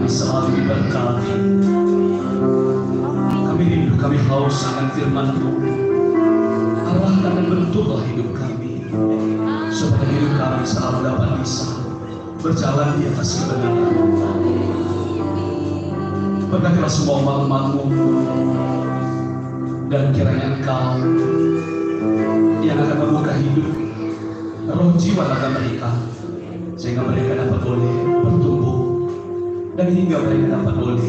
kami selalu diberkati. Kami rindu, kami haus akan firman-Mu. Allah akan bentuklah hidup kami, supaya hidup kami selalu dapat bisa berjalan di atas kebenaran. Berkatilah semua umat-Mu, dan kiranya Engkau yang akan membuka hidup roh jiwa raga mereka, sehingga mereka dapat boleh bertumbuh dan hingga mereka dapat boleh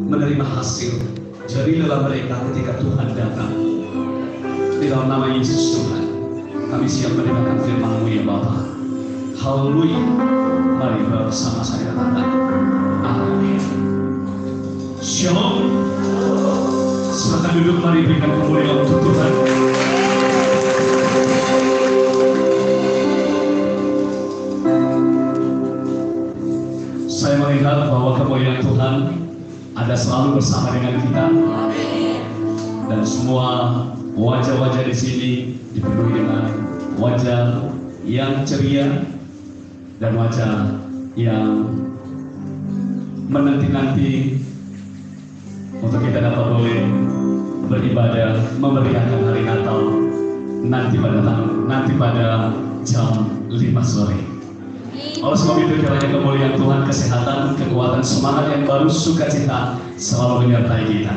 menerima hasil jerih lelah mereka ketika Tuhan datang. Di dalam nama Yesus Tuhan, kami siap mendengarkan firman-Mu ya Bapa. Haleluya. Mari bersama saya katakan amin. Shalom. Silakan duduk, mari berikan kemuliaan untuk Tuhan. Saya melihat bahwa kemuliaan Tuhan ada selalu bersama dengan kita. Dan semua wajah-wajah di sini dipenuhi dengan wajah yang ceria dan wajah yang menanti-nanti untuk kita dapat boleh beribadah memeriahkan hari Natal nanti pada jam 5 sore. Oleh sebab itu kiranya kemuliaan Tuhan, kesehatan, kekuatan, semangat yang baru, sukacita selalu menyertai kita.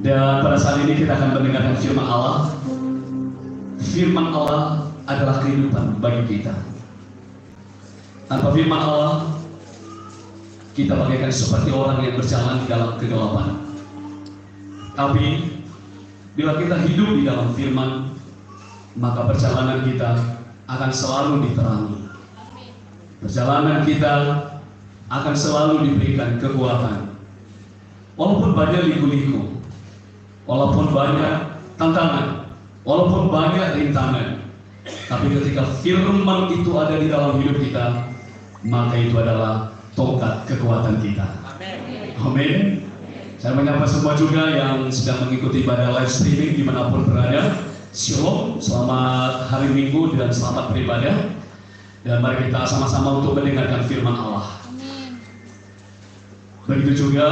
Dan pada saat ini kita akan mendengarkan firman Allah. Firman Allah adalah kehidupan bagi kita. Tanpa firman Allah, kita bagaikan seperti orang yang berjalan di dalam kegelapan. Tapi bila kita hidup di dalam firman, maka perjalanan kita akan selalu diterangi. Perjalanan kita akan selalu diberikan kekuatan. Walaupun banyak liku-liku, walaupun banyak tantangan, walaupun banyak rintangan, tapi ketika firman itu ada di dalam hidup kita, maka itu adalah tongkat kekuatan kita. Amin. Saya menyapa semua juga yang sedang mengikuti ibadah live streaming dimanapun berada. Shalom, selamat hari Minggu dan selamat beribadah. Dan mari kita sama-sama untuk mendengarkan firman Allah. Begitu juga,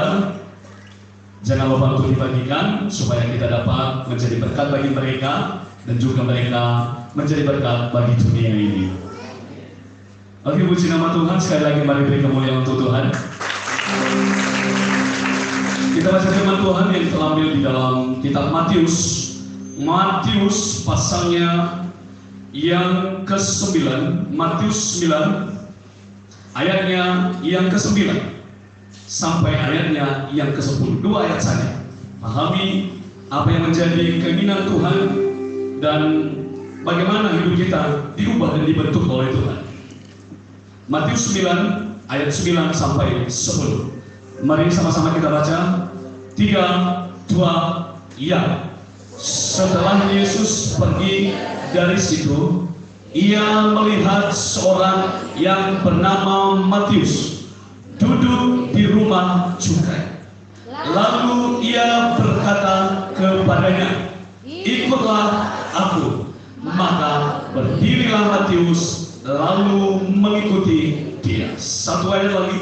jangan lupa untuk dibagikan supaya kita dapat menjadi berkat bagi mereka dan juga mereka menjadi berkat bagi dunia ini. Oke, puji nama Tuhan. Sekali lagi mari beri kemuliaan untuk Tuhan. Kita baca firman Tuhan yang terambil di dalam kitab Matius pasalnya yang ke-9, Matius 9 ayatnya yang ke-9 sampai ayatnya yang ke-10. 2 ayat saja. Pahami apa yang menjadi keinginan Tuhan dan bagaimana hidup kita diubah dan dibentuk oleh Tuhan. Matius 9 ayat 9 sampai 10. Mari sama-sama kita baca. 3, 2, ya. Setelah Yesus pergi dari situ, ia melihat seorang yang bernama Matius duduk di rumah cukai. Lalu ia berkata kepadanya, "Ikutlah aku." Maka berdirilah Matius lalu mengikuti dia. 1 ayat lagi.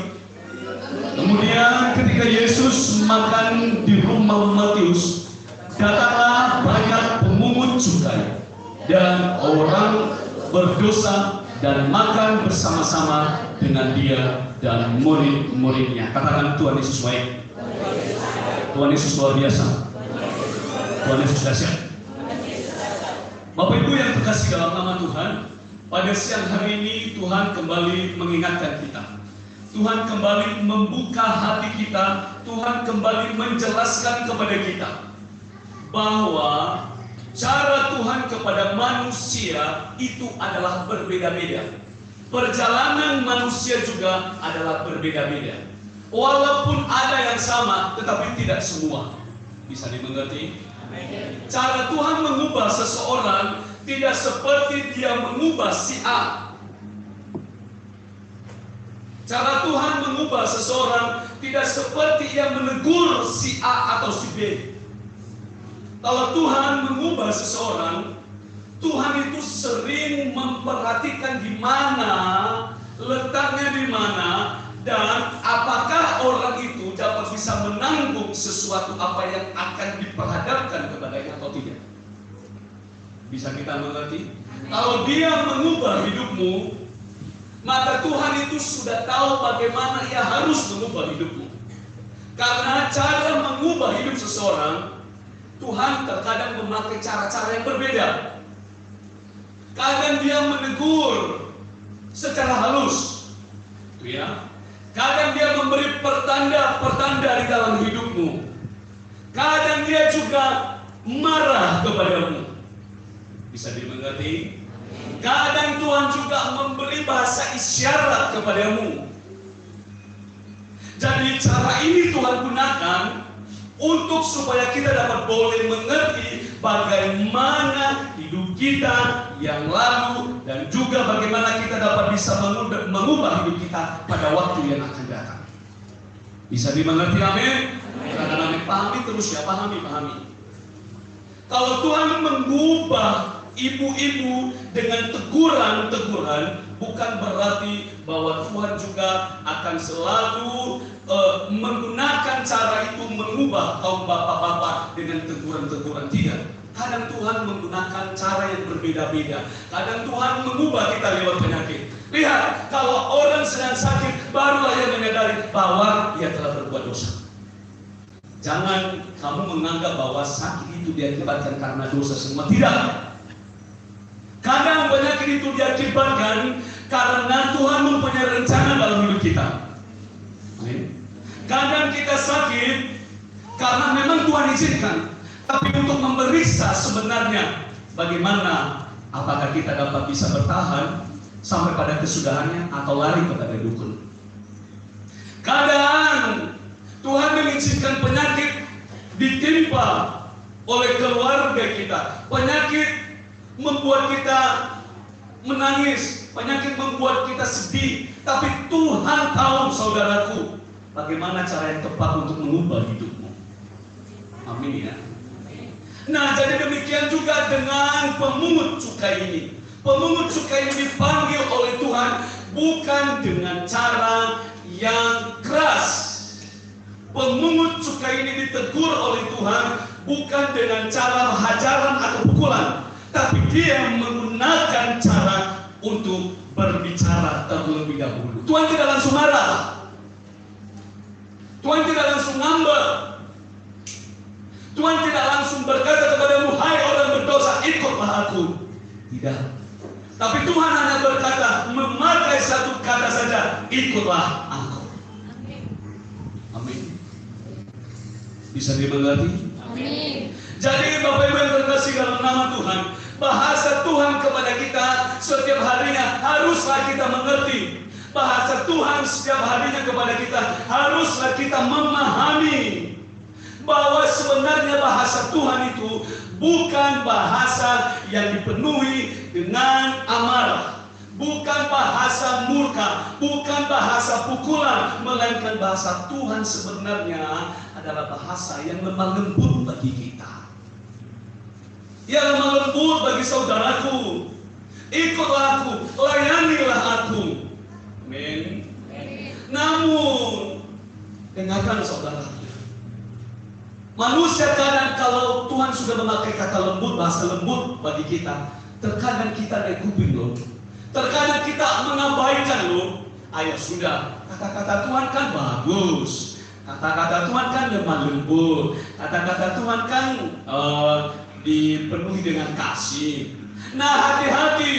Kemudian ketika Yesus makan di rumah Matius, datanglah banyak pemungut cukai dan orang berdosa dan makan bersama-sama dengan dia dan murid-muridnya. Katakan, Tuhan Yesus baik. Tuhan Yesus luar biasa. Tuhan Yesus dahsyat. Bapak Ibu yang terkasih dalam nama Tuhan, pada siang hari ini Tuhan kembali mengingatkan kita. Tuhan kembali membuka hati kita. Tuhan kembali menjelaskan kepada kita bahwa cara Tuhan kepada manusia itu adalah berbeda-beda. Perjalanan manusia juga adalah berbeda-beda. Walaupun ada yang sama, tetapi tidak semua. Bisa dimengerti? Cara Tuhan mengubah seseorang tidak seperti dia mengubah si A. Cara Tuhan mengubah seseorang tidak seperti ia menegur si A atau si B. Kalau Tuhan mengubah seseorang, Tuhan itu sering memperhatikan di mana letaknya, di mana sesuatu apa yang akan diperhadapkan kepadanya atau tidak. Bisa kita mengerti? Kalau dia mengubah hidupmu, maka Tuhan itu sudah tahu bagaimana ia harus mengubah hidupmu. Karena cara mengubah hidup seseorang, Tuhan terkadang memakai cara-cara yang berbeda. Kadang dia menegur secara halus, ya. Kadang dia memberi pertanda-pertanda di dalam hidupmu. Kadang dia juga marah kepadamu. Bisa dimengerti? Kadang Tuhan juga memberi bahasa isyarat kepadamu. Jadi cara ini Tuhan gunakan untuk supaya kita dapat boleh mengerti bagaimana hidup kita yang lalu dan juga bagaimana kita dapat bisa mengubah hidup kita pada waktu yang akan datang. Bisa dimengerti, amin? Amin. Pahami terus ya, pahami. Kalau Tuhan mengubah ibu-ibu dengan teguran-teguran, bukan berarti bahwa Tuhan juga akan selalu menggunakan cara itu mengubah kaum bapak-bapak dengan teguran-teguran. Tidak. Kadang Tuhan menggunakan cara yang berbeda-beda. Kadang Tuhan mengubah kita lewat penyakit. Lihat, kalau orang sedang sakit, barulah ia menyadari bahwa ia telah berbuat dosa. Jangan kamu menganggap bahwa sakit itu diakibatkan karena dosa semua. Tidak. Kadang penyakit itu diakibatkan karena Tuhan mempunyai rencana dalam hidup kita. Kadang kita sakit karena memang Tuhan izinkan. Tapi untuk memeriksa sebenarnya bagaimana, apakah kita dapat bisa bertahan sampai pada kesudahannya atau lari kepada dukun. Kadang Tuhan mengizinkan penyakit ditimpa oleh keluarga kita. Penyakit membuat kita menangis, penyakit membuat kita sedih. Tapi Tuhan tahu, saudaraku, bagaimana cara yang tepat untuk mengubah hidupmu. Amin ya. Nah, jadi demikian juga dengan pemungut cukai ini. Pemungut cukai ini dipanggil oleh Tuhan bukan dengan cara yang keras. Pemungut cukai ini ditegur oleh Tuhan bukan dengan cara hajaran atau pukulan, tapi dia menggunakan cara untuk berbicara terlebih dahulu. Tuhan tidak langsung marah. Tuhan tidak langsung ngambek. Tuhan tidak langsung berkata kepadamu, hai orang berdosa, ikutlah aku. Tidak. Tapi Tuhan hanya berkata, memakai satu kata saja, ikutlah aku. Amin. Bisa dimengerti? Amin. Jadi Bapak Ibu yang terkasih dalam nama Tuhan, bahasa Tuhan kepada kita setiap harinya haruslah kita mengerti. Bahasa Tuhan setiap harinya kepada kita haruslah kita memahami bahwa sebenarnya bahasa Tuhan itu bukan bahasa yang dipenuhi dengan amarah, bukan bahasa murka, bukan bahasa pukulan, melainkan bahasa Tuhan sebenarnya adalah bahasa yang lemah lembut bagi kita. Yang lemah lembut bagi saudaraku. Ikutlah aku, layanilah aku. Amin. Namun, dengarkan saudaraku. Manusia kadang kalau Tuhan sudah memakai kata lembut, bahasa lembut bagi kita, terkadang kita naik kuping loh. Terkadang kita mengabaikan loh. Ayo sudah, kata-kata Tuhan kan bagus. Kata-kata Tuhan kan lemah lembut. Kata-kata Tuhan kan dipenuhi dengan kasih. Nah, hati-hati.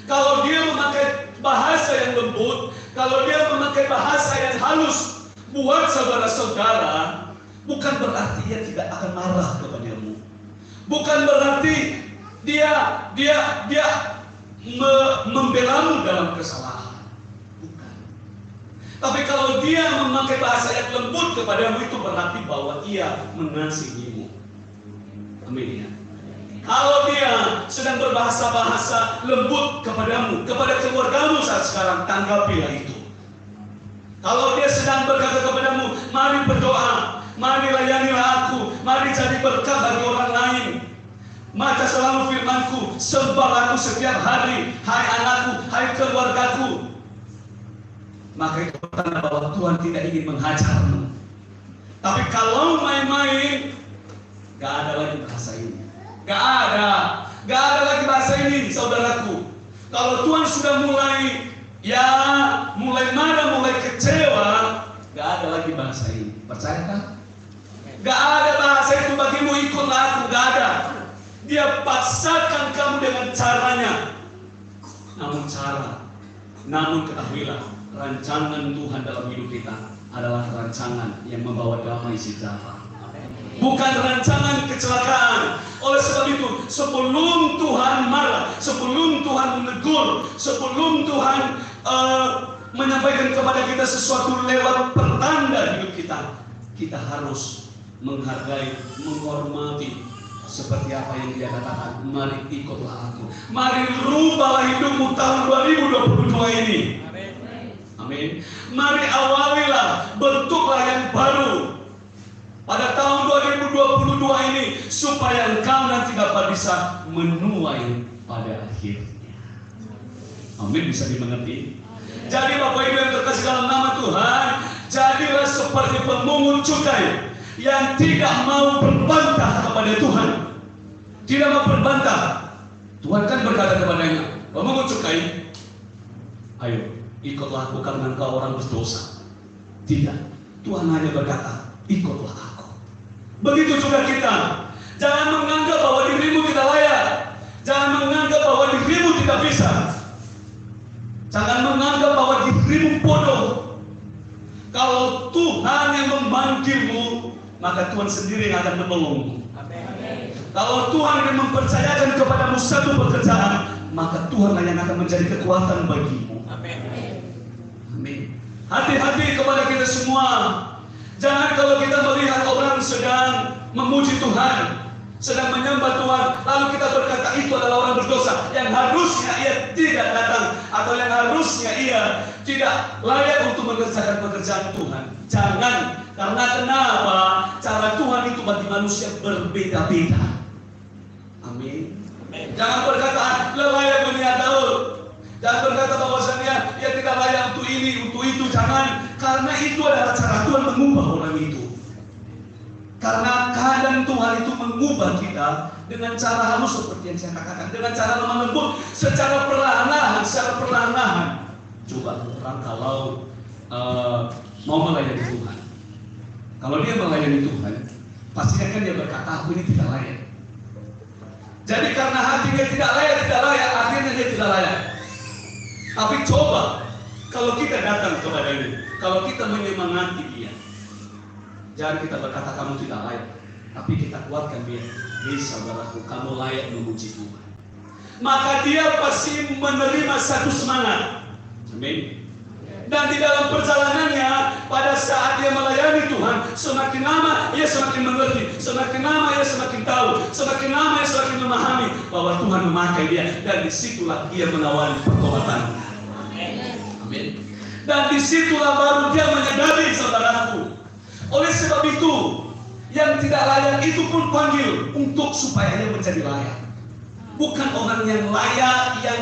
Kalau dia memakai bahasa yang lembut, kalau dia memakai bahasa yang halus buat saudara-saudara, bukan berarti dia tidak akan marah kepadamu. Bukan berarti dia membelamu dalam kesalahan. Bukan. Tapi kalau dia memakai bahasa yang lembut kepadamu, itu berarti bahwa ia mengasihimu. Amin ya. Kalau dia sedang berbahasa-bahasa lembut kepadamu, kepada keluargamu saat sekarang, tanggapilah itu. Kalau dia sedang berkata kepadamu, mari berdoa, mari layanilah aku, mari jadi berkat bagi orang lain. Maka selalu firmanku, sembah aku setiap hari, hai anakku, hai keluargaku. Maka itu bertanda bahwa Tuhan tidak ingin menghajarmu. Tapi kalau main-main, gak ada lagi bahasa ini. Gak ada lagi bahasa ini, saudaraku. Kalau Tuhan sudah mulai marah, mulai kecewa, gak ada lagi bahasa ini. Percayakah? Gak ada bahasa itu bagimu, ikutlah aku. Gak ada. Dia paksakan kamu dengan caranya. Namun ketahuilah, rancangan Tuhan dalam hidup kita adalah rancangan yang membawa damai sejahtera, bukan rancangan kecelakaan. Oleh sebab itu, sebelum Tuhan marah, sebelum Tuhan menegur, sebelum Tuhan menyampaikan kepada kita sesuatu lewat pertanda hidup kita, kita harus menghargai, menghormati. Seperti apa yang dia katakan, mari ikutlah aku. Mari rubahlah hidupmu tahun 2022 ini. Amin. Mari awalilah, bentuklah yang baru pada tahun 2022 ini, supaya engkau nanti dapat bisa menuai pada akhirnya. Amin, bisa dimengerti. Jadi Bapak Ibu yang terkasih dalam nama Tuhan, jadilah seperti pemungut cukai yang tidak mau berbantah kepada Tuhan. Tidak mau berbantah. Tuhan kan berkata kepadanya, pemungut cukai, ayo ikutlah aku karena engkau orang berdosa. Tidak, Tuhan hanya berkata, ikutlah aku. Begitu juga kita. Jangan menganggap bahwa dirimu tidak layak. Jangan menganggap bahwa dirimu tidak bisa. Jangan menganggap bahwa dirimu bodoh. Kalau Tuhan yang memanggilmu, maka Tuhan sendiri yang akan menolongmu. Kalau Tuhan yang mempercayakan kepadamu satu pekerjaan, maka Tuhan yang akan menjadi kekuatan bagimu. Amin. Hati-hati kepada kita semua. Jangan kalau kita melihat orang sedang memuji Tuhan, sedang menyembah Tuhan, lalu kita berkata itu adalah orang berdosa, yang harusnya ia tidak datang, atau yang harusnya ia tidak layak untuk mengerjakan pekerjaan Tuhan. Jangan, karena kenapa? Cara Tuhan itu bagi manusia berbeda-beda. Amin. Jangan berkata layak dunia Daud. Jangan berkata bahwasanya ia tidak layak untuk ini, untuk itu. Jangan, karena itu adalah cara Tuhan mengubah orang itu. Karena keadaan Tuhan itu mengubah kita dengan cara halus seperti yang saya katakan, dengan cara lemah lembut, secara perlahan-lahan. Coba orang kalau mau melayani Tuhan, kalau dia melayani Tuhan, pasti kan dia berkata, aku ini tidak layak. Jadi karena hatinya tidak layak, akhirnya dia tidak layak. Tapi coba kalau kita datang kepada dia, kalau kita menyemangati dia, jangan kita berkata kamu tidak layak, tapi kita kuatkan dia. Hei saudaraku, kamu layak memuji Tuhan. Maka dia pasti menerima satu semangat. Amin. Dan di dalam perjalanannya, pada saat dia melayani Tuhan, semakin lama ia semakin mengerti, semakin lama ia semakin tahu, semakin lama ia semakin memahami bahwa Tuhan memakai dia, dan disitulah ia menawari pertobatan. Amin. Dan disitulah baru dia menyadari, saudaraku. Oleh sebab itu, yang tidak layak itu pun panggil untuk supaya dia menjadi layak. Bukan orang yang layak yang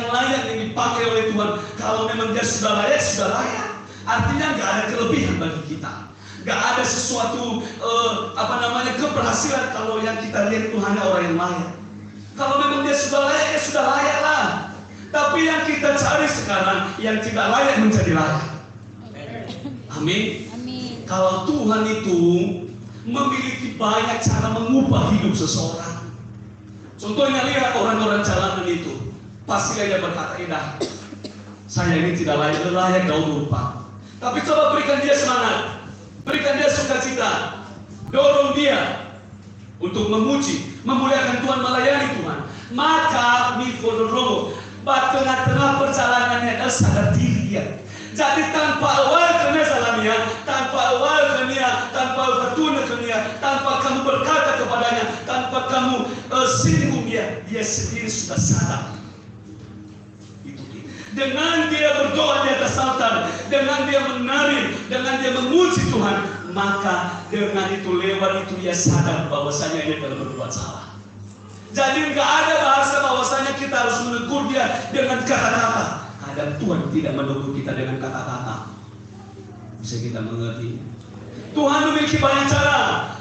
dipakai oleh Tuhan. Kalau memang dia sudah layak, artinya nggak ada kelebihan bagi kita. Nggak ada sesuatu keberhasilan kalau yang kita lihat itu hanya orang yang layak. Kalau memang dia sudah layak, ya sudah layak lah. Tapi yang kita cari sekarang, yang tidak layak menjadi layak. Amin. Amin. Kalau Tuhan itu memiliki banyak cara mengubah hidup seseorang. Contohnya lihat orang-orang jalanan itu, pasti dia berkata, indah, saya ini tidak layak daun lupa. Tapi coba berikan dia semangat, berikan dia sukacita, dorong dia untuk memuji, memuliakan Tuhan, melayani Tuhan. Maka Nikodoro, tengah-tengah perjalanannya adalah sadar diri dia. Jadi tanpa awal kena salamnya, tanpa awal kena, tanpa bertuna kena, tanpa kamu berkata kepadanya, tanpa kamu singgung dia sendiri sudah sadar. Itu dia. Dengan dia berdoa di atas altar, dengan dia menari, dengan dia memuji Tuhan, maka dengan itu lewat itu dia sadar bahwasanya dia telah berbuat salah. Jadi nggak ada bahasa bahwasanya kita harus menegur dia dengan kata-kata. Kadang Tuhan tidak menegur kita dengan kata-kata. Bisa kita mengerti. Tuhan memiliki banyak cara.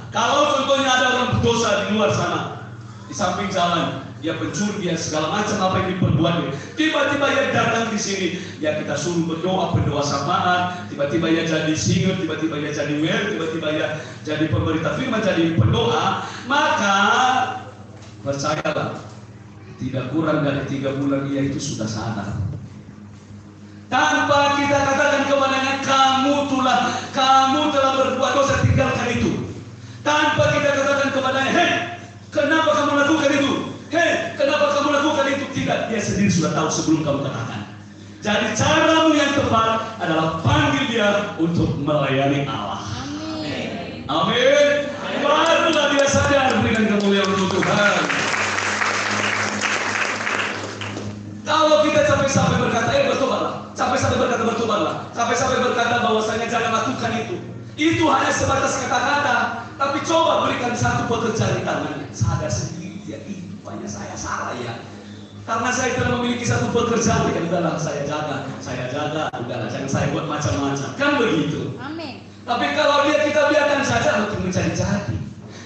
Kalau contohnya ada orang berdosa di luar sana, di samping jalan, dia pencuri, dia segala macam apa yang diperbuat dia. Tiba-tiba dia datang di sini, ya kita suruh berdoa sapaan. Tiba-tiba dia jadi singer, tiba-tiba dia jadi tiba-tiba dia jadi pemberita firman, jadi pendoa. Maka percayalah, tidak kurang dari 3 bulan dia itu sudah sadar. Tanpa kita katakan kepadanya, kamu telah berbuat dosa, tinggalkan itu. Tanpa kita katakan kepadanya, hei, kenapa kamu lakukan itu? Hei, kenapa kamu lakukan itu? Tidak, dia sendiri sudah tahu sebelum kamu katakan. Jadi caramu yang tepat adalah panggil dia untuk melayani Allah. Amin. Amin. Barulah dia sadar, berikan kemuliaan untuk Tuhan. Kalau kita sampai berkata, bertobatlah. Sampai bertobatlah. Sampai berkata bahwasanya jangan lakukan itu. Itu hanya sebatas kata-kata. Tapi coba berikan satu pekerjaan di tangannya. Sadar sendiri, ya banyak saya salah ya. Karena saya telah memiliki satu pekerjaan, ya udahlah saya jaga, udahlah jangan saya buat macam-macam. Kan begitu. Amin. Tapi kalau kita biarkan saja untuk mencari-cari.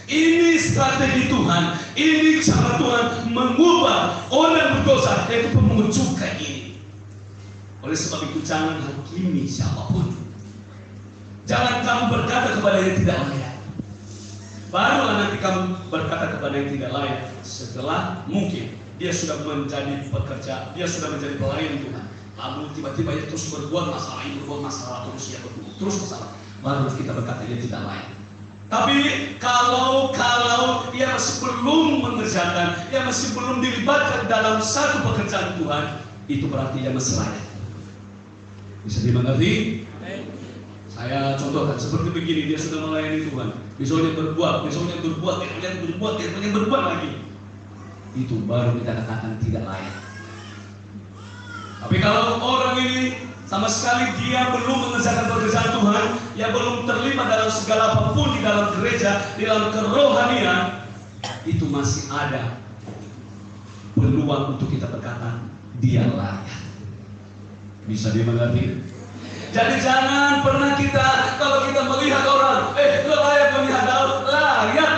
Ini strategi Tuhan, ini cara Tuhan mengubah orang berdosa, yaitu pemungut cukai ini. Oleh sebab itu jangan hakimi siapapun. Jangan kamu berkata kepada yang tidak layak. Barulah nanti kamu berkata kepada yang tidak layak setelah mungkin dia sudah menjadi pekerja, dia sudah menjadi pelayan Tuhan. Lalu tiba-tiba dia terus berbuat masalah, terus dia berbuat terus masalah. Barulah kita berkata dia tidak layak. Tapi kalau dia masih belum mengerjakan, dia masih belum dilibatkan dalam satu pekerjaan Tuhan, itu berarti dia masih layak. Bisa dimengerti? Saya contohkan seperti begini, dia sudah melayani Tuhan. Besoknya berbuat lagi. Itu baru kita katakan tidak layak. Tapi kalau orang ini sama sekali dia belum mengerjakan pekerjaan Tuhan, dia belum terlibat dalam segala apapun di dalam gereja, di dalam kerohanian, itu masih ada peluang untuk kita berkata dia layak. Bisa dimengerti? Jadi jangan pernah kita, kalau kita melihat orang, lo layak melihat layak.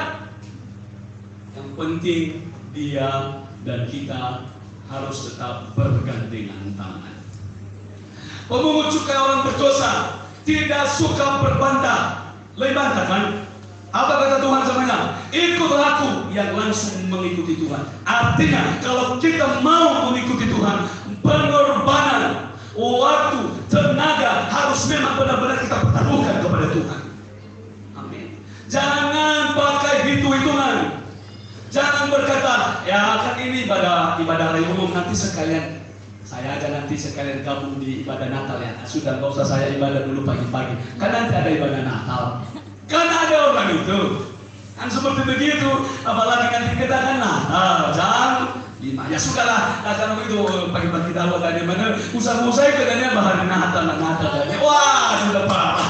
Yang penting dia dan kita harus tetap bergandengan tangan. Pemungut cukai orang berdosa tidak suka berbantah. Bantah kan? Apa kata Tuhan sebenarnya? Ikutlah aku, yang langsung mengikuti Tuhan. Artinya kalau kita mau mengikuti Tuhan, pengorbanan, waktu, tenaga harus memang benar-benar kita pertaruhkan kepada Tuhan. Amin. Jangan pakai hitung-hitungan. Jangan berkata, ya kan ini ibadah hari umum, nanti sekalian saya aja nanti sekalian gabung di ibadah Natal ya. Sudah nggak usah saya ibadah dulu pagi-pagi. Kan nanti ada ibadah Natal. Kan ada orang itu. Kan seperti begitu. Apalagi nanti kita kan Natal. Jangan. Ya sudahlah, karena itu pagi-pagi tahu tadi mana usah-usah katanya bahan Natal tadi. Wah, sudah parah.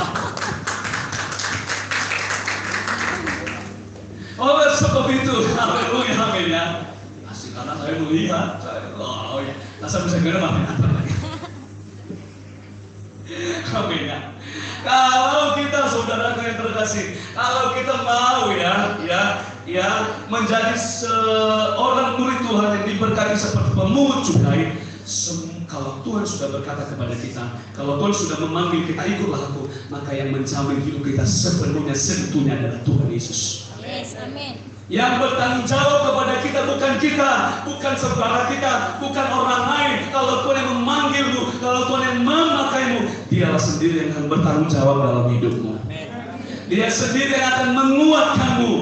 Oh, seperti itu. Haleluya, amin ya. Asik karena saya melihat, oh ya, rasa bisa kira bahan Natal lagi. Amin ya. Kalau kita saudara yang terkasih, kalau kita mau ya menjadi seorang murid Tuhan yang diberkati seperti pemungut cukai, kalau Tuhan sudah berkata kepada kita, kalau Tuhan sudah memanggil kita ikutlah aku, maka yang menjamin hidup kita sepenuhnya seutuhnya adalah Tuhan Yesus. Yes, amin. Yang bertanggung jawab kepada kita, bukan saudara kita, bukan orang lain. Kalau Tuhan yang memanggilmu, kalau Tuhan yang memakaimu, Dialah sendiri yang akan bertanggung jawab dalam hidupmu. Dia sendiri yang akan menguatkanmu.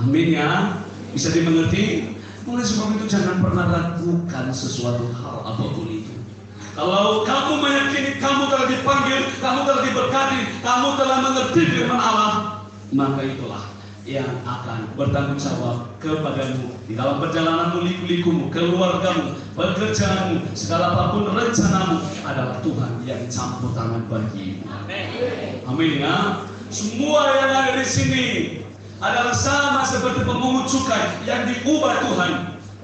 Amin ya. Bisa dimengerti? Oleh sebab itu jangan pernah ragukan sesuatu hal apapun itu. Kalau kamu meyakini kamu telah dipanggil, kamu telah diberkati, kamu telah mengerti firman Allah, maka itulah yang akan bertanggung jawab kepadamu di dalam perjalananmu, liku-likumu, keluargamu, pekerjaanmu, segala apapun rencanamu adalah Tuhan yang campur tangan bagimu. Amin ya. Semua yang ada di sini adalah sama seperti pemungut cukai yang diubah Tuhan.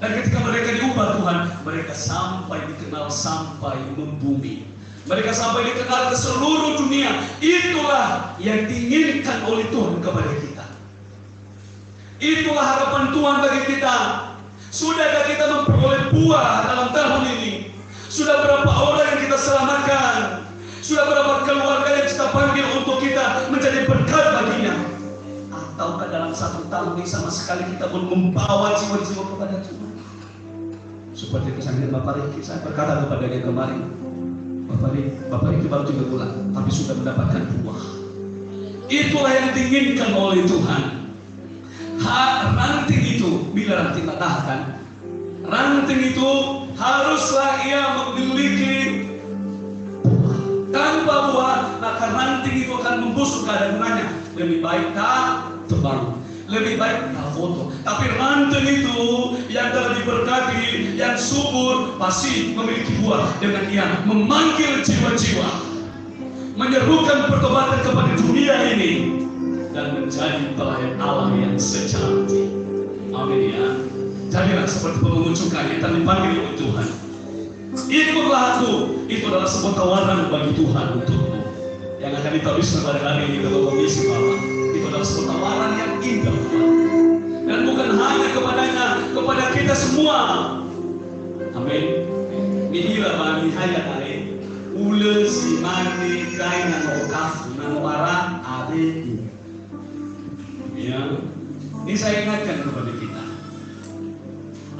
Dan ketika mereka diubah Tuhan, mereka sampai dikenal sampai membumi. Mereka sampai dikenal ke seluruh dunia. Itulah yang diinginkan oleh Tuhan kepada kita. Itulah harapan Tuhan bagi kita. Sudahkah kita memperoleh buah dalam tahun ini? Sudah berapa orang yang kita selamatkan? Sudah berapa keluarga yang kita panggil untuk kita menjadi berkat baginya? Ataukah dalam satu tahun ini sama sekali kita pun membawa jiwa-jiwa kepada Tuhan? Seperti kesaksian Bapak Riki, saya berkata kepadanya kemarin, Bapak Riki baru juga pulang, tapi sudah mendapatkan buah. Itulah yang diinginkan oleh Tuhan. Ranting itu, bila ranting patah kan, ranting itu haruslah ia memiliki buah. Tanpa buah, maka ranting itu akan membusuk keadaannya. Lebih baik tak tebang, lebih baik tak foto. Tapi ranting itu yang telah diberkati, yang subur, pasti memiliki buah. Dengan ia memanggil jiwa-jiwa, menyerukan pertobatan kepada dunia ini, dan menjadi pelayan Allah yang sejati. Amin ya. Jadilah seperti pengunjungkan yang telah dipanggil oleh Tuhan. Ikutlah aku. Itu adalah sebuah tawaran bagi Tuhan untukmu, yang akan dituliskan pada hari ini dalam komisi Bapak. Itu adalah sebuah tawaran yang indah, dan bukan hanya kepadanya, kepada kita semua. Amin. Inilah bagi hayat hari ule si mandi kain atau kafu nanwara ade. Ya, ini saya ingatkan kepada kita.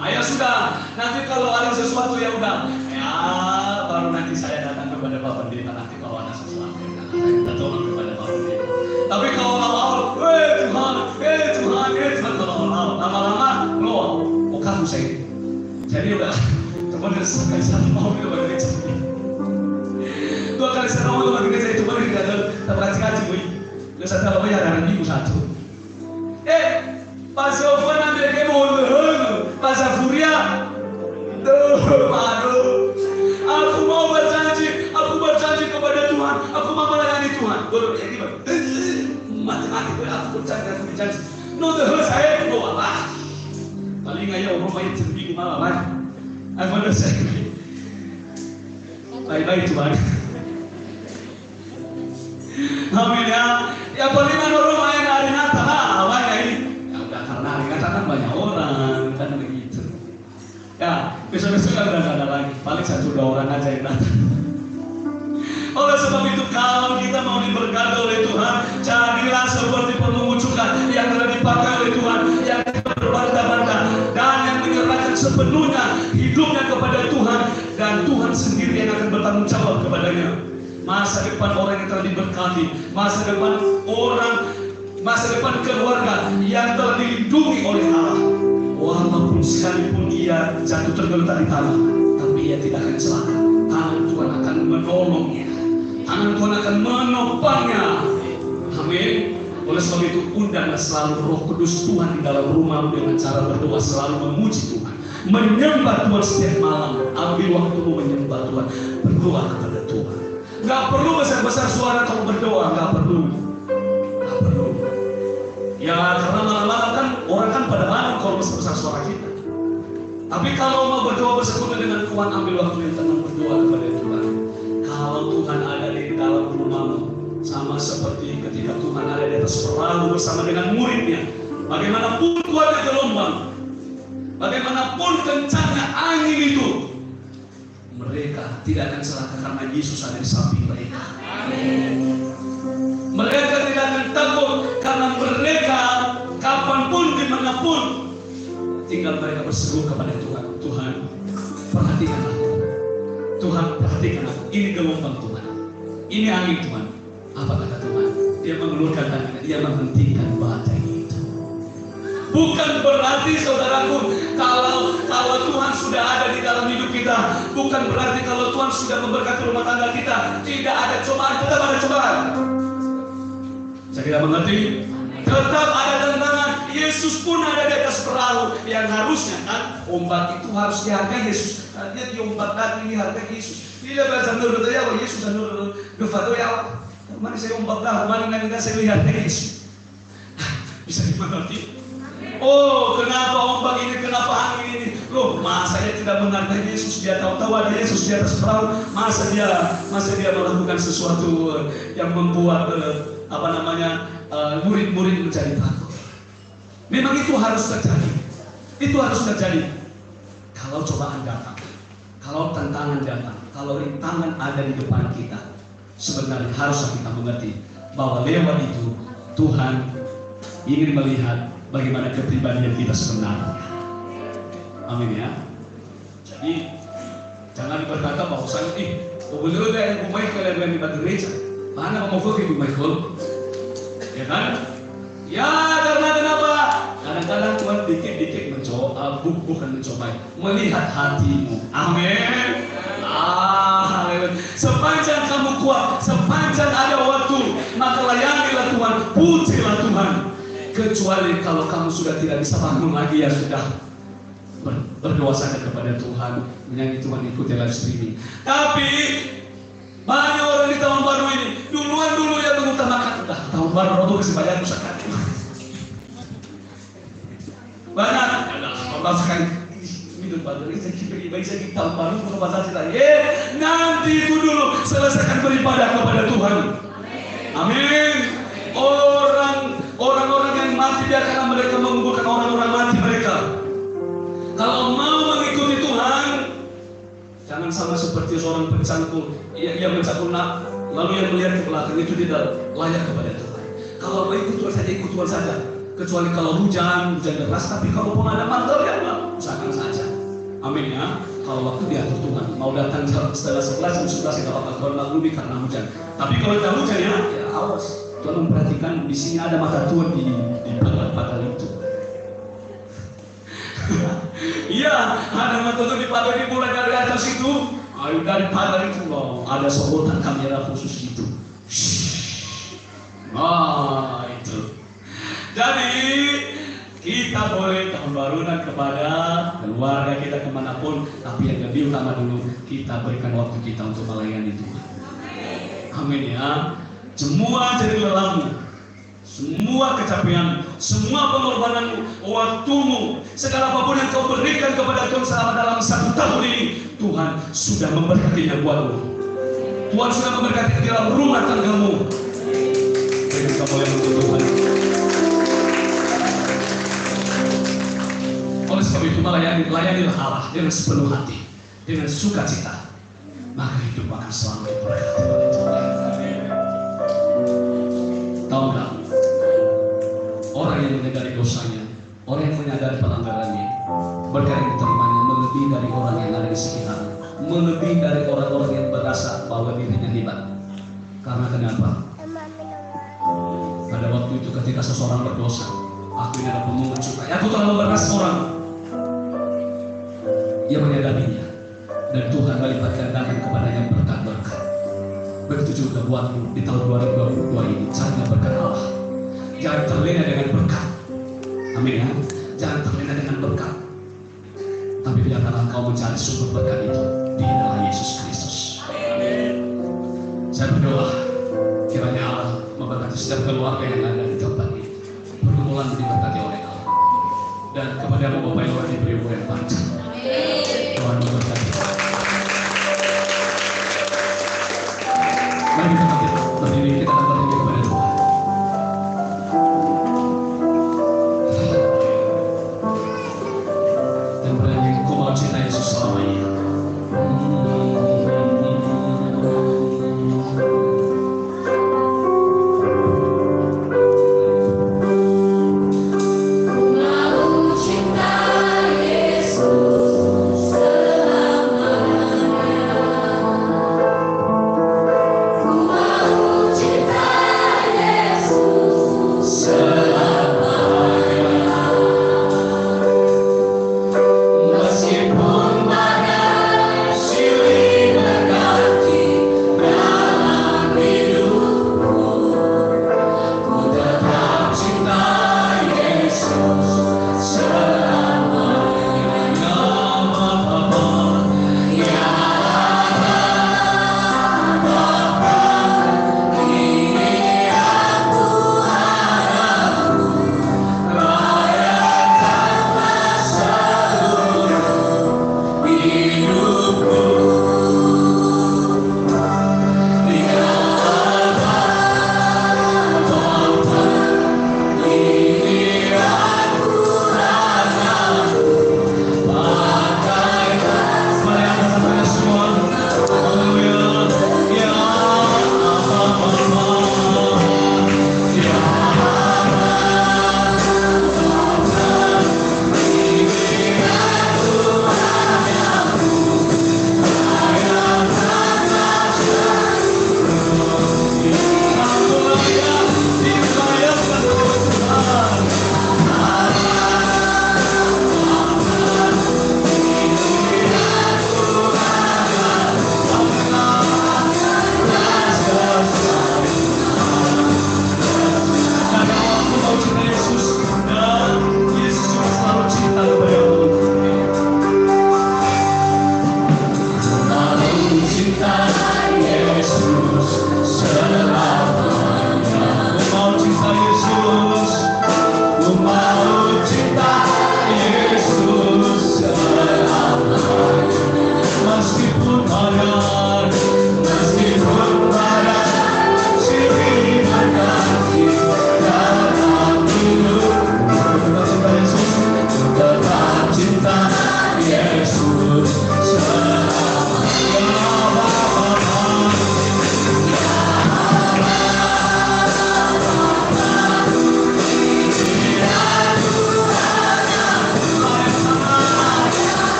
Ayah sudah, nanti kalau ada sesuatu ya udah, ya baru nanti saya datang kepada Bapak Pendeta nanti kalau ada sesuatu. Saya minta tolong kepada Bapak Pendeta. Tapi kalau awal-awal, Tuhan, kalau awal-awal, lama-lama, loh, kamu saya. Jadi udah, teman sekali satu mau itu bagi gereja. 2 kali saya mau itu bagi gereja itu baru kita dapat kaji, boy. Terus saya tahu ya ada minggu satu. Pas Sofwan ambil kayak mohon, pas Afuria, tuh, aduh, aku mau berjanji kepada Tuhan, aku mau melayani Tuhan. Baru jadi mati-mati aku berjanji. No terus saya bawa apa? Paling aja orang main seminggu malam kan? Aku ada saya. Baik-baik Tuhan. Amin ya. Ya paling orang main hari Natal lah, ini. Karena hari Natal kan banyak orang, kan begitu. Ya, besok-besok kan udah ada lagi. Paling 1-2 orang aja yang datang. Oleh sebab itu, kalau kita mau diberkati oleh Tuhan, jadilah seperti pemungucukan yang telah dipakai oleh Tuhan, yang berbantah-bantah dan yang menyerahkan sepenuhnya hidupnya kepada Tuhan, dan Tuhan sendiri yang akan bertanggung jawab kepadanya. Masa depan orang yang telah diberkati, masa depan keluarga yang telah dilindungi oleh Allah. Walaupun sekalipun ia jatuh tergeletak di tanah, tapi ia tidak akan celaka. Tangan Tuhan akan menolongnya, tangan Tuhan akan menopangnya. Amin. Oleh sebab itu, undanglah selalu Roh Kudus Tuhan di dalam rumahmu dengan cara berdoa, selalu memuji Tuhan, menyembah Tuhan setiap malam. Ambil waktumu menyembah Tuhan, berdoa kepada Tuhan. Gak perlu besar-besar suara kalau berdoa, gak perlu. Ya karena malam-malam kan orang kan pada malam kalau besar-besar suara kita. Tapi kalau mau berdoa bersekutu dengan Tuhan, ambil waktu yang tenang berdoa kepada Tuhan. Kalau Tuhan ada di dalam rumahmu, sama seperti ketika Tuhan ada di atas perahu bersama dengan muridnya. Bagaimanapun kuatnya gelombang, bagaimanapun kencangnya angin itu, mereka tidak akan celaka karena Yesus ada di samping mereka. Amin. Mereka tidak akan takut karena mereka kapanpun dimanapun tinggal mereka berseru kepada Tuhan. Tuhan, perhatikan aku. Tuhan, perhatikan aku. Ini gelombang Tuhan. Ini angin Tuhan. Apa kata Tuhan? Dia mengeluarkan tangannya, dia menghentikan badai itu. Bukan berarti saudaraku kalau Tuhan sudah ada di dalam hidup kita, bukan berarti kalau Tuhan sudah memberkati rumah tangga kita tidak ada cobaan, tetap ada cobaan. Saya tidak mengerti. Tetap ada tantangan. Yesus pun ada di atas perahu, yang harusnya kan ombak itu harus dihargai Yesus. Dia diombak lagi ini harga Yesus. Tidak bahasa menurut saya bahwa Yesus dan menurut Gevado ya. Kemana saya ombak dah, kemana nanti saya lihat Yesus. Bisa dimengerti? Oh, kenapa ombak ini, kenapa angin ini? Loh, masa dia tidak menghargai Yesus? Dia tahu-tahu ada Yesus di atas perahu. Masa dia melakukan sesuatu yang membuat murid-murid menjadi takut? Memang itu harus terjadi. Itu harus terjadi. Kalau cobaan datang, kalau tantangan datang, kalau rintangan ada di depan kita, sebenarnya haruslah kita mengerti bahwa lewat itu Tuhan ingin melihat bagaimana kepribadian kita sebenarnya. Amin ya. Jadi jangan berkata bahwa saya betul yang Bu Michael yang di gereja. Mana mau ke Bu Michael? Ya kan? Ya karena kenapa? Kadang-kadang Tuhan dikit-dikit mencoba, bukan mencoba, melihat hatimu. Amin. Sepanjang kamu kuat, sepanjang ada waktu, maka layanilah Tuhan, pujilah Tuhan. Kecuali kalau kamu sudah tidak bisa bangun lagi, ya sudah, berdoa saja kepada Tuhan, menyanyi Tuhan, ikuti live streaming. Tapi banyak orang di tahun baru ini dulu yang mengutamakan tahun baru itu kasih bayar usaha. Banyak orang sekali minum baterai saya di tahun baru untuk bahasa kita. Nanti itu dulu selesaikan beribadah kepada Tuhan. Amin. Orang-orang yang mati dia karena mereka menguburkan orang-orang mati mereka. Kalau mau mengikuti Tuhan, jangan sama seperti seorang pencangkul. Ia mencangkul lalu yang melihat ke belakang, itu tidak layak kepada Tuhan. Kalau mau ikut Tuhan saja, ikut Tuhan saja. Kecuali kalau hujan deras, tapi kalau pun ada mantel ya usahakan saja. Amin ya. Kalau waktu diatur Tuhan, mau datang setelah 11 jam 11 tidak apa-apa, kalau maklumi karena hujan. Tapi kalau tidak hujan ya awas. Tuhan memperhatikan di sini ada mata Tuhan di pagar itu. Iya, ada mata Tuhan di pagar itu, mulai dari atas itu. Ayo dari pagar itu loh, ada sorotan kamera khusus itu. Itu. Jadi kita boleh tahun baruan kepada keluarga kita kemanapun, tapi yang lebih utama dulu kita berikan waktu kita untuk melayani Tuhan. Amin ya. Semua jadi lelahmu, semua kecapean, semua pengorbananmu, waktumu, segala apapun yang kau berikan kepada Tuhan selama dalam 1 tahun ini, Tuhan sudah memberkatinya buatmu. Tuhan sudah memberkati di dalam rumah tanggamu. Berikan kamu yang untuk Tuhan. Oleh sebab itu layanilah Allah dengan sepenuh hati, dengan sukacita, maka hidup akan selalu diberkati oleh Tuhan. Tahu nggak? Orang yang menyadari dosanya, orang yang menyadari pelanggarannya, berkat yang diterimanya melebihi dari orang yang ada di sekitarnya, melebihi dari orang-orang yang berasa bahwa dirinya hebat. Karena kenapa? Pada waktu itu ketika seseorang berdosa, aku ini adalah pemungut cukai, aku telah memeras orang. Ia menyadarinya, dan Tuhan melipat gandakan kepadanya berkat-berkat. Begitu juga buatmu di tahun 2022 ini, carilah berkat Allah. Jangan terlena dengan berkat. Amin ya. Jangan terlena dengan berkat. Tapi biarkanlah kau mencari sumber berkat itu di dalam Yesus Kristus. Saya berdoa kiranya Allah memberkati setiap keluarga yang ada di tempat ini. Pergumulan diberkati oleh Allah. Dan kepada Bapak Ibu diberi umur yang panjang. Tuhan memberkati. Mari kita berdiri, kita akan berdiri kepada Tuhan. Dan bernyanyi, ku mau cinta Yesus selamanya. Ku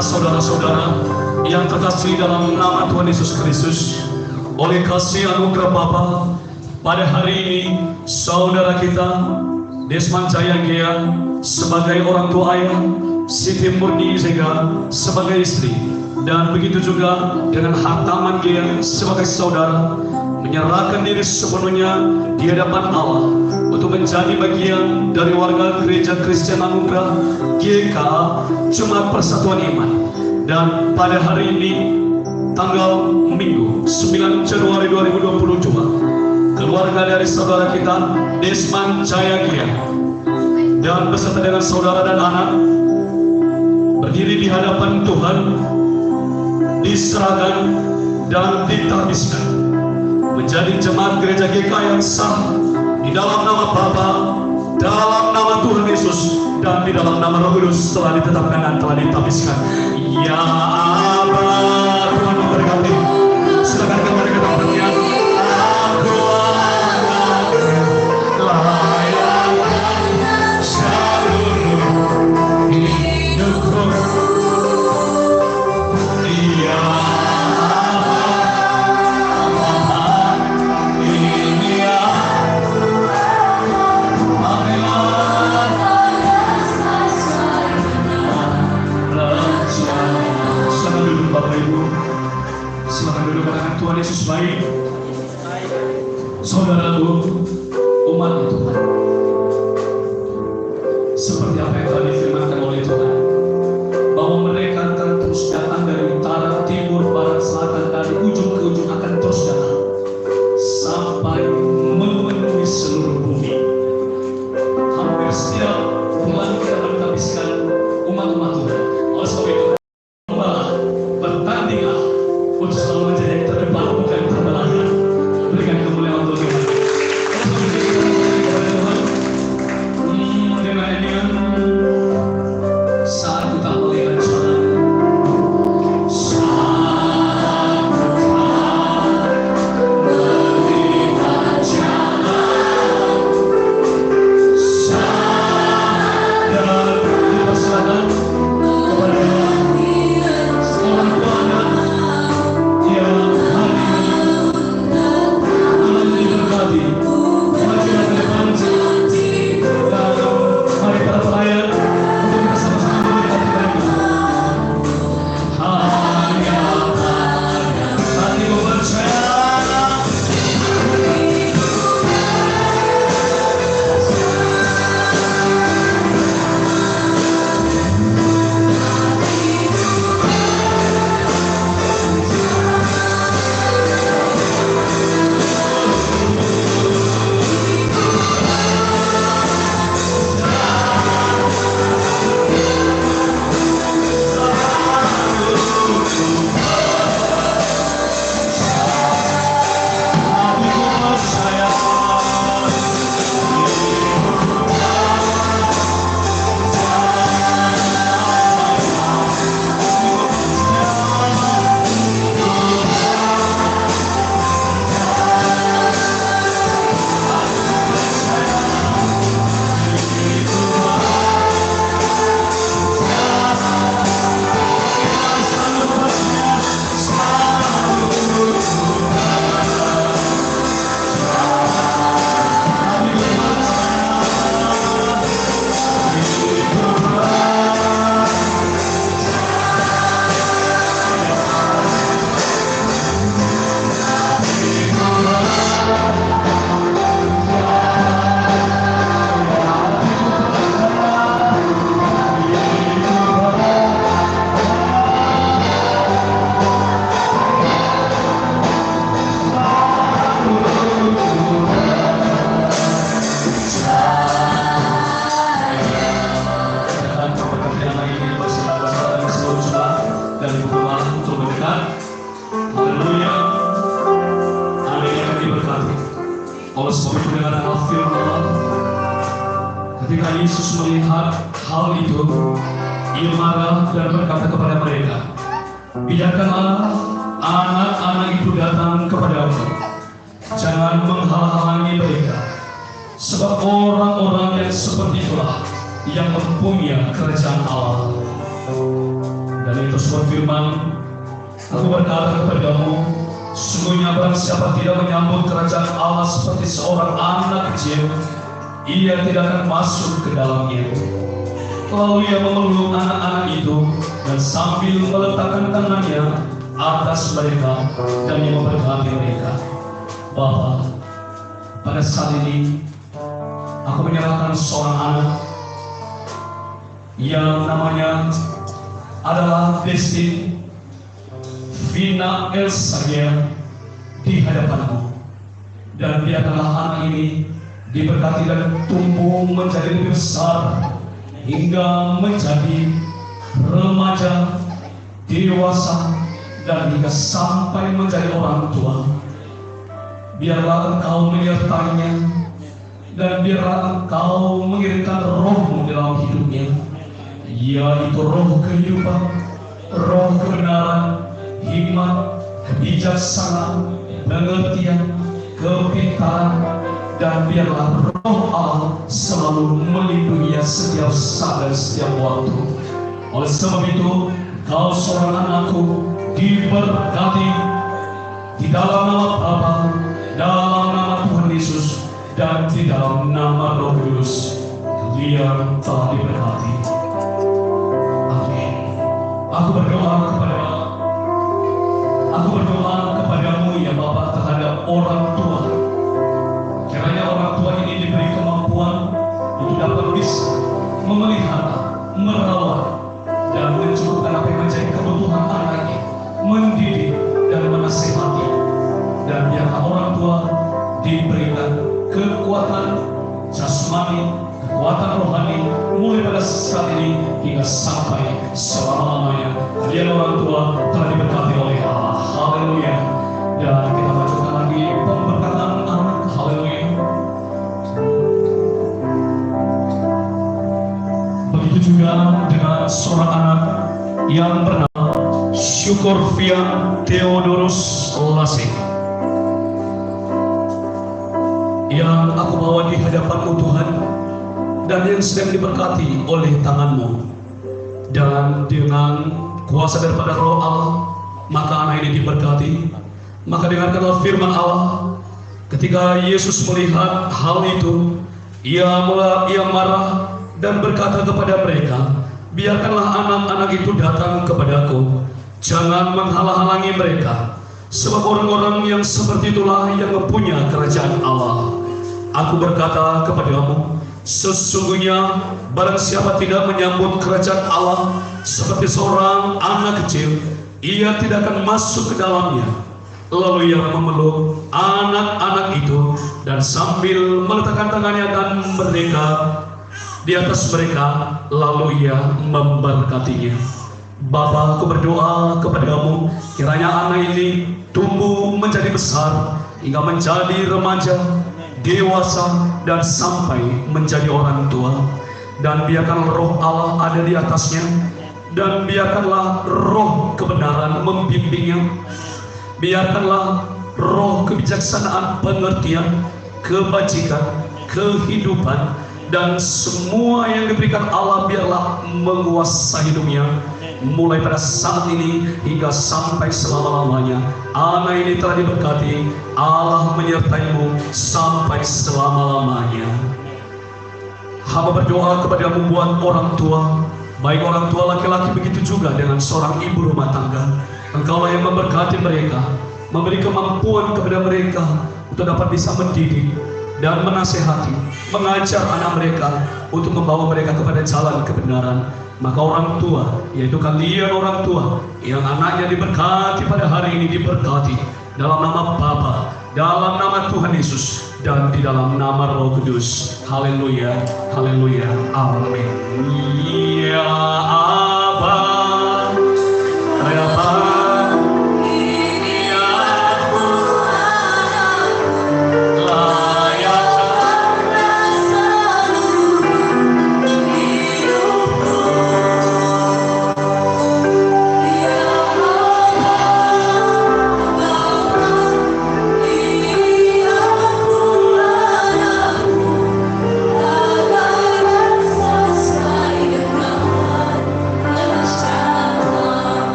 Saudara-saudara, yang terkasih dalam nama Tuhan Yesus Kristus, oleh kasih anugerah Bapa, pada hari ini saudara kita Desmond Jayanggia sebagai orang tua ayah, Siti Murni Zega sebagai istri, dan begitu juga dengan Hartaman Gia sebagai saudara, menyerahkan diri sepenuhnya di hadapan Allah untuk menjadi bagian dari warga Gereja Kristen Anugerah GKA Jemaat Persatuan Iman. Dan pada hari ini tanggal Minggu 9 Januari 2022, keluarga dari saudara kita Desmond Jayanggia dan beserta dengan saudara dan anak berdiri di hadapan Tuhan, diserahkan dan ditabiskan menjadi jemaat gereja GKA yang sah di dalam nama Bapa, dalam nama Tuhan Yesus, dan di dalam nama Roh Kudus telah ditetapkan dan telah ditabiskan. Ya Allah, Tuhan memberkati. Silakan kembali ke tempatnya. Aku akan layan seluruh hidupku. Ya Tuhan Yesus baik. Saudaraku, umat Tuhan, seperti apa yang telah difirmankan oleh Tuhan, bahwa mereka akan terus datang dari utara, timur, barat, selatan, dari ujung ke ujung akan terus datang sampai memenuhi seluruh bumi. Hampir setiap bulan kita menghabiskan umat-umat Tuhan. Oleh sebab itu, bertandinglah untuk selalu menjadi yang terdepan, bukan terbelakang. Berikan kemuliaan untuk Tuhan. Dengan saat kita melihat jalan, saat kita melihat jalan, saat kita serahkan kepada seorang Tuhan yang hari ini mari kita ke depan dan mari para pelayan untuk kita sama-sama mendekati mereka. Hanya hatiku percaya. Oleh sebab itu dengan firman Allah, ketika Yesus melihat hal itu, Ia marah dan berkata kepada mereka, biarkanlah anak-anak itu datang kepadamu, jangan menghalang-halangi mereka, sebab orang-orang yang seperti itulah yang mempunyai kerajaan Allah. Dan itu firman Aku berkata kepadamu, sesungguhnya barang siapa tidak menyambut kerajaan Allah seperti seorang anak kecil, ia tidak akan masuk ke dalamnya. Lalu ia memeluk anak-anak itu dan sambil meletakkan tangannya atas mereka dan ia memberkati mereka. Bapa, pada saat ini aku menyerahkan seorang anak yang namanya adalah Desti Vina Elsagia di hadapanmu, dan biarkanlah anak ini diberkati dan tumbuh menjadi lebih besar hingga menjadi remaja, dewasa, dan hingga sampai menjadi orang tua. Biarlah Engkau menyertainya, dan biarlah Engkau mengirimkan roh-Mu dalam hidupnya, yaitu roh kehidupan, roh kebenaran, hikmat, kebijaksanaan, pengertian, kepintaran, dan biarlah roh Allah selalu melindunginya setiap saat dan setiap waktu. Oleh sebab itu, kau seorang anakku diberkati di dalam nama Bapa, dalam nama Tuhan Yesus, dan di dalam nama Roh Kudus. Dia telah diberkati. Amin. Aku berdoa kepadamu ya Bapa terhadap orang tua. Kiranya orang tua ini diberi kemampuan untuk dapat bisa memelihara, merawat, dan mencukupkan apa yang menjadi kebutuhan anaknya, mendidik dan menasihati. Dan biarlah orang tua diberikan kekuatan jasmani, kekuatan rohani mulai pada saat ini hingga sampai selama-lamanya. Dia orang tua telah diberkati oleh Allah. Haleluya. Dan kita lanjutkan lagi pemberkatan anak. Haleluya. Begitu juga dengan seorang anak yang bernama Syukurfian Theodorus Lasik, yang aku bawa di hadapanmu Tuhan, dan yang sedang diberkati oleh tanganmu. Dan dengan kuasa daripada Roh Allah, maka anak ini diberkati. Maka dengarkanlah firman Allah. Ketika Yesus melihat hal itu, ia marah dan berkata kepada mereka, biarkanlah anak-anak itu datang kepadaku, jangan menghalang-halangi mereka, sebab orang-orang yang seperti itulah yang mempunyai kerajaan Allah. Aku berkata kepadamu, sesungguhnya barang siapa tidak menyambut kerajaan Allah seperti seorang anak kecil, ia tidak akan masuk ke dalamnya. Lalu ia memeluk anak-anak itu dan sambil meletakkan tangannya dan mereka di atas mereka, lalu ia memberkatinya. Bapa, aku berdoa kepadamu, kiranya anak ini tumbuh menjadi besar hingga menjadi remaja, dewasa, dan sampai menjadi orang tua. Dan biarkanlah Roh Allah ada di atasnya, dan biarkanlah roh kebenaran membimbingnya. Biarkanlah roh kebijaksanaan, pengertian, kebajikan, kehidupan, dan semua yang diberikan Allah biarlah menguasai hidupnya, mulai pada saat ini hingga sampai selama-lamanya. Anak ini telah diberkati, Allah menyertaimu sampai selama-lamanya. Hamba berdoa kepadamu buat orang tua, baik orang tua laki-laki, begitu juga dengan seorang ibu rumah tangga. Engkaulah yang memberkati mereka, memberi kemampuan kepada mereka untuk dapat bisa mendidik dan menasehati, mengajar anak mereka untuk membawa mereka kepada jalan kebenaran. Maka orang tua, yaitu kalian orang tua yang anaknya diberkati pada hari ini, diberkati dalam nama Bapa, dalam nama Tuhan Yesus, dan di dalam nama Roh Kudus. Haleluya, haleluya, amin. Ya Aba.